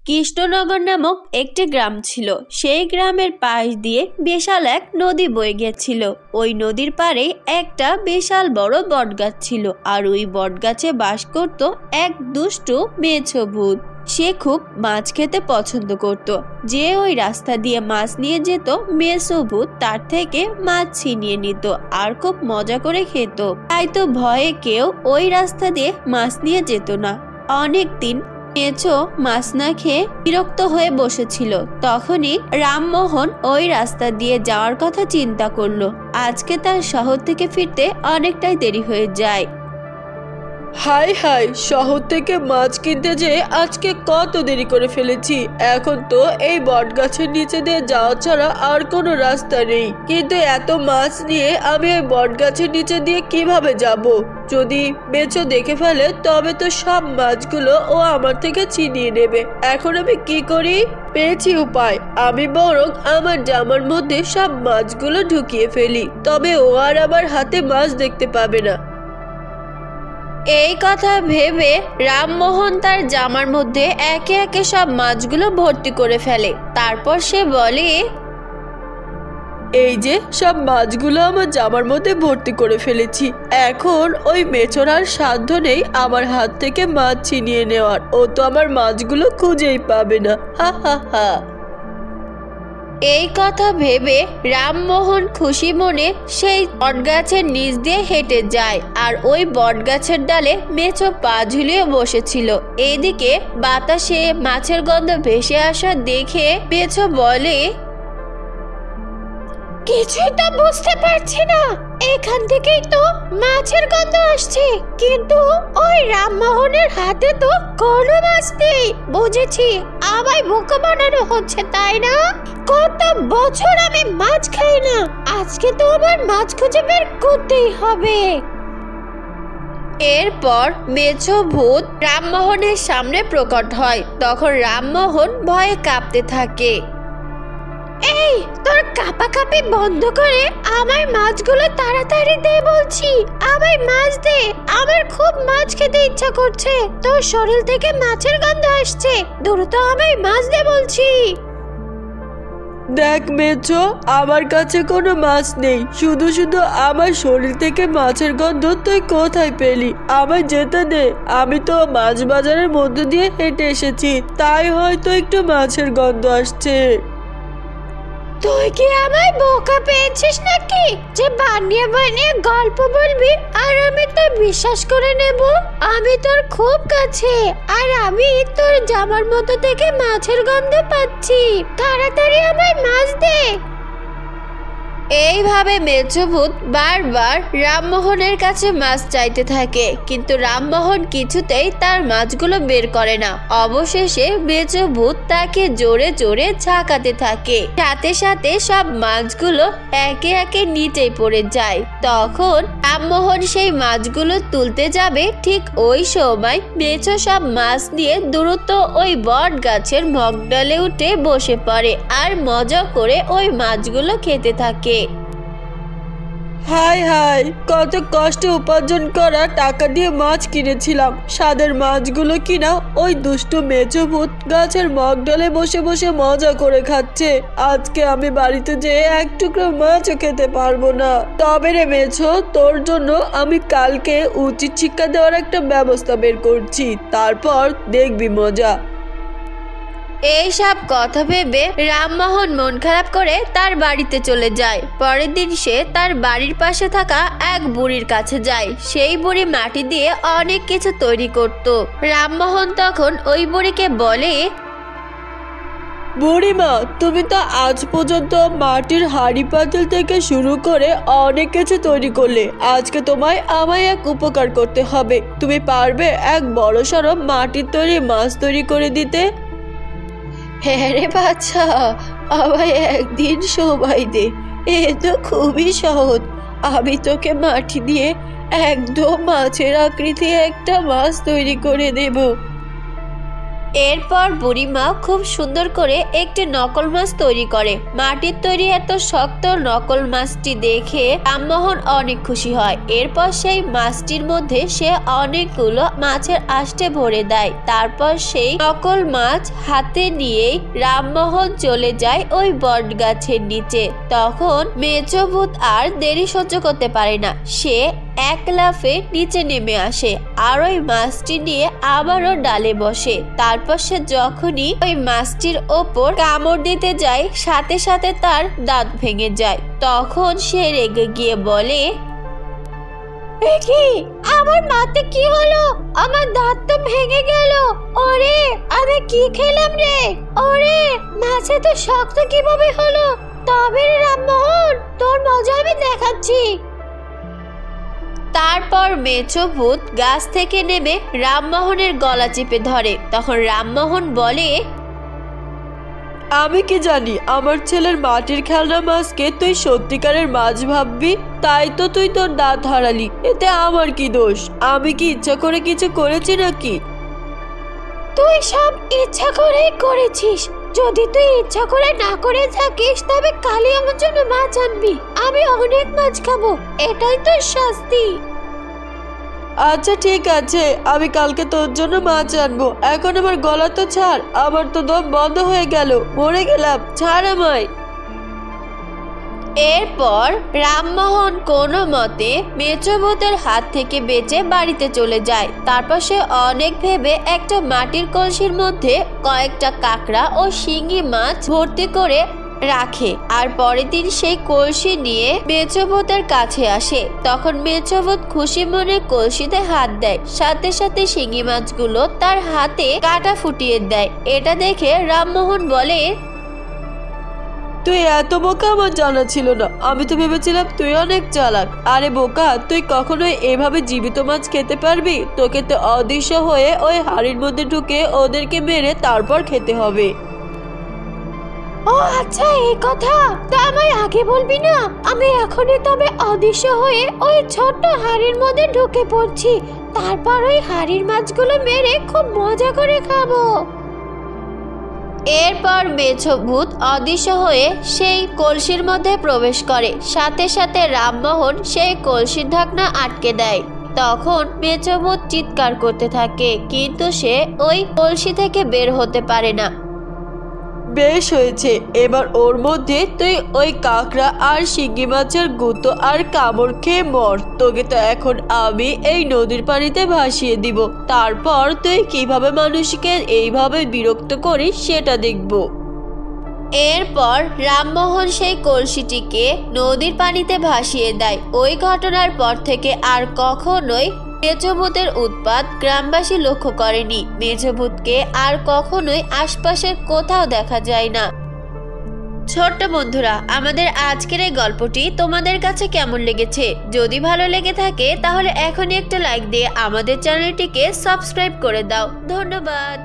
কৃষ্ণনগর নামক একটি গ্রাম ছিল। সেই গ্রামের পাশ দিয়ে বিশাল এক নদী বয়ে গেছিল। ওই নদীর পাড়ে একটা বিশাল বড় বটগাছ ছিল, আর ওই বটগাছে বাস করত এক দুষ্টু মেছো ভূত। সে খুব মাছ খেতে পছন্দ করত। যে ওই রাস্তা দিয়ে মাছ নিয়ে যেত, মেছো ভূত তার থেকে মাছ ছিনিয়ে নিত আর খুব মজা করে খেত। তাই তো ভয়ে কেউ ওই রাস্তা দিয়ে মাছ নিয়ে যেত না। অনেক দিন মেছো মাছ না খেয়ে বিরক্ত হয়ে বসেছিল। তখনই রামমোহন ওই রাস্তা দিয়ে যাওয়ার কথা চিন্তা করলো। আজকে তার শহর থেকে ফিরতে অনেকটাই দেরি হয়ে যায়। হাই হাই, শহর থেকে মাছ কিনতে যেয়ে আজকে কত দেরি করে ফেলেছি। এখন তো এই বটগাছের নিচে দিয়ে যাওয়া ছাড়া আর কোনো রাস্তা নেই। কিন্তু এত মাছ নিয়ে আমি এই বটগাছের নিচে দিয়ে কিভাবে যাব? যদি মেছো দেখে ফেলে তবে তো সব মাছগুলো ও আমার থেকে ছিনিয়ে নেবে। এখন আমি কি করি? পেয়েছি উপায়। আমি বরং আমার জামার মধ্যে সব মাছগুলো ঢুকিয়ে ফেলি, তবে ও আর আমার হাতে মাছ দেখতে পাবে না। এই কথা ভেবে রামমোহন তার জামার মধ্যে একে একে সব মাছগুলো ভর্তি করে ফেলে। তারপর সে বলে, এই যে সব মাছগুলো আমার জামার মধ্যে ভর্তি করে ফেলেছি। এখন ওই মেছোর আর সাধ্য নেই আমার হাত থেকে মাছ ছিনিয়ে নেওয়ার। ও তো আমার মাছগুলো খুঁজেই পাবে না। হা হা হা। এই কথা ভেবে রামমোহন খুশি মনে সেই বটগাছের নিচ দিয়ে হেঁটে যায়। আর ওই বটগাছের ডালে মেছো পা ঝুলিয়ে বসেছিল। এদিকে বাতাসে মাছের গন্ধ ভেসে আসা দেখে মেছো বলে, কিছুই তো বুঝতে পারছি না, এখান থেকেই তো মাছের গন্ধ আসছে, কিন্তু ওই রামমোহনের হাতে তো কোনো মাছ নেই। বুঝেছি, আমায় বোকা বানানো হচ্ছে, তাই না? কত বছর আমি মাছ খাই না, আজকে তো আবার মাছ খুঁজে বের করতেই হবে। এরপর মেছো ভূত রামমোহনের সামনে প্রকট হয়। তখন রামমোহন ভয়ে কাঁপতে থাকে। এই, তোর কাঁপাকাঁপি বন্ধ করে আমায় মাছগুলো তাড়াতাড়ি দে বলছি। আমায় মাছ দে, আমার খুব মাছ খেতে ইচ্ছা করছে। তোর শরীর থেকে মাছের গন্ধ আসছে, দ্রুত আমায় মাছ দে বলছি। দেখ মেছো, আমার কাছে কোনো মাছ নেই। শুধু শুধু আমার শরীর থেকে মাছের গন্ধ তুই কোথায় পেলি? আমায় যেতে দে। আমি তো মাছ বাজারের মধ্য দিয়ে হেঁটে এসেছি, তাই হয়তো একটু মাছের গন্ধ আসছে। তুই কি আমায় বোকা পেয়েছিস নাকি, যে বানিয়ে বানিয়ে গল্প বলবি আর আমি তা বিশ্বাস করে নেব? আমি তোর খুব কাছে, আর আমি তোর জামার মতো থেকে মাছের গন্ধ পাচ্ছি। তাড়াতাড়ি আমায় মাছ দে। এইভাবে মেছো ভূত বারবার রামমোহনের কাছে মাছ চাইতে থাকে, কিন্তু রামমোহন কিছুতেই তার মাছগুলো বের করে না। অবশেষে মেছো ভূত তাকে জোরে জোরে ঝাঁকাতে থাকে, সাথে সাথে সব মাছগুলো একে একে নিচেই পড়ে যায়। তখন রামমোহন সেই মাছগুলো তুলতে যাবে, ঠিক ওই সময় মেছো সব মাছ নিয়ে দ্রুত ওই বট গাছের মগডালে উঠে বসে পড়ে আর মজা করে ওই মাছগুলো খেতে থাকে। হাই হাই, কত কষ্টে উপার্জন করা টাকা দিয়ে মাছ কিনেছিলাম, স্বাদের মাছগুলো কিনা ওই দুষ্টু মেছো ভূত গাছের মগডালে বসে বসে মজা করে খাচ্ছে। আজকে আমি বাড়িতে যেয়ে এক টুকরো মাছও খেতে পারবো না। তবে রে মেছো, তোর জন্য আমি কালকে উচিত শিক্ষা দেওয়ার একটা ব্যবস্থা বের করছি, তারপর দেখবি মজা। এইসব কথা ভেবে রামমোহন মন খারাপ করে তার বাড়িতে চলে যায়। পরের দিন সে তার বাড়ির পাশে থাকা এক বুড়ির কাছে যায়। সেই বুড়ি মাটি দিয়ে অনেক কিছু তৈরি করত। রামমোহন তখন ওই বুড়িকে বলে, বুড়িমা, তুমি তো আজ পর্যন্ত মাটির হাঁড়ি পাতিল থেকে শুরু করে অনেক কিছু তৈরি করলে। আজকে তোমায় আমায় এক উপকার করতে হবে। তুমি পারবে এক বড়সড় মাটির তৈরি মাছ তৈরি করে দিতে? হ্যাঁ রে বাচ্চা, আমায় একদিন সময় দে, এ তো খুবই সহজ। আমি তোকে মাটি দিয়ে একদম মাছের আকৃতি একটা মাছ তৈরি করে দেব। এরপর বুড়িমা খুব সুন্দর করে একটি নকল মাছ তৈরি করে। মাটির তৈরি এত শক্ত নকল মাছটি দেখে রামমোহন অনেক খুশি হয়। এরপর সেই মাছটির মধ্যে সে অনেকগুলো মাছের আষ্টে ভরে দেয়। তারপর সেই নকল মাছ হাতে নিয়েই রামমোহন চলে যায় ওই বট গাছের নিচে। তখন মেছো ভূত আর দেরি সহ্য করতে পারে না, সে এক লাফে নিচে নেমে আসে আর ওই মাছটি নিয়ে আবারও ডালে বসে। তারপর সে যখনই ওই মাছটির ওপর কামড় দিতে যায় সাথে সাথে তার দাঁত ভেঙে যায়। তখন সে রেগে গিয়ে বলে, আমার মাথা কি হলো? আমার দাঁত তো ভেঙে গেল। ওরে আমি কি খেলাম রে? ওরে মাছে তো শক্ত কিভাবে হলো? তবে রামমোহন তোর মজা আমি দেখাচ্ছি। তারপর মেছো ভূত গাছ থেকে নেমে রামমোহনের গলা চেপে ধরে। তখন রামমোহন বলে, আমি কি জানি আমার ছেলের মাটির খেলনা মাছকে তুই সত্যিকারের মাছ ভাববি, তাই তো তুই তোর দাঁত হারালি। এতে আমার কি দোষ? আমি কি ইচ্ছা করে কিছু করেছি নাকি? তুই সব ইচ্ছা করেই করেছিস। যদি তুই ইচ্ছা করে না করে থাকিস তবে কালই আমার জন্য মাছ আনবি, আমি অনেক মাছ খাবো, এটাই তোর শাস্তি। আচ্ছা ঠিক আছে, আমি কালকে তোর জন্য মাছ আনবো। এখন আমার গলা তো ছাড়, আমার তো দম বন্ধ হয়ে গেল, মরে গেলাম, ছাড় আমায়। এরপর রামমোহন কোনো মতে মেছো ভূতের হাত থেকে বেঁচে বাড়িতে চলে যায়। তারপর সে অনেক ভেবে একটা মাটির কলসির মধ্যে কয়েকটা কাঁকড়া ও শিঙি মাছ ভর্তি করে রাখে আর পরের দিন সেই কলসি নিয়ে মেছো ভূতের কাছে আসে। তখন মেছো ভূত খুশি মনে কলসিতে হাত দেয়, সাথে সাথে শিঙি মাছগুলো তার হাতে কাটা ফুটিয়ে দেয়। এটা দেখে রামমোহন বলে, তুই এত বোকা আমার জানা ছিল না। আমি তো ভেবেছিলাম তুই অনেক চালাক। আরে বোকা, তুই কখনোই এভাবে জীবিত মাছ খেতে পারবি? তোকে তো অদৃশ্য হয়ে ওই হাড়ির মধ্যে ঢুকে ওদেরকে মেরে তারপর খেতে হবে। ও আচ্ছা এই কথা, তা আমায় আগে বলবি না? আমি এখনই তবে অদৃশ্য হয়ে ওই ছোট্ট হাড়ির মধ্যে ঢুকে পড়ছি, তারপর ওই হাড়ির মাছগুলো মেরে খুব মজা করে খাবো। এরপর মেছো ভূত অদৃশ্য হয়ে সেই কলসির মধ্যে প্রবেশ করে, সাথে সাথে রামমোহন সেই কলসির ঢাকনা আটকে দেয়। তখন মেছো ভূত চিৎকার করতে থাকে, কিন্তু সে ওই কলসি থেকে বের হতে পারে না। বেশ হয়েছে, এবার ওর মধ্যে তুই ওই কাঁকড়া আর শিঙি মাছের গুঁতো আর কামড় খেয়ে মর। তোকে তো এখন আমি এই নদীর পানিতে ভাসিয়ে দিব, তারপর তুই কিভাবে মানুষকে এইভাবে বিরক্ত করিস সেটা দেখব। এরপর রামমোহন সেই কলসিটিকে নদীর পানিতে ভাসিয়ে দেয়। ওই ঘটনার পর থেকে আর কখনোই মেছো ভূতের উৎপাত গ্রামবাসী লক্ষ্য করেনি। মেছো ভূতকে আর কখনোই আশপাশের কোথাও দেখা যায় না। ছোট্ট বন্ধুরা, আমাদের আজকের এই গল্পটি তোমাদের কাছে কেমন লেগেছে? যদি ভালো লেগে থাকে তাহলে এখনই একটা লাইক দিয়ে আমাদের চ্যানেলটিকে সাবস্ক্রাইব করে দাও। ধন্যবাদ।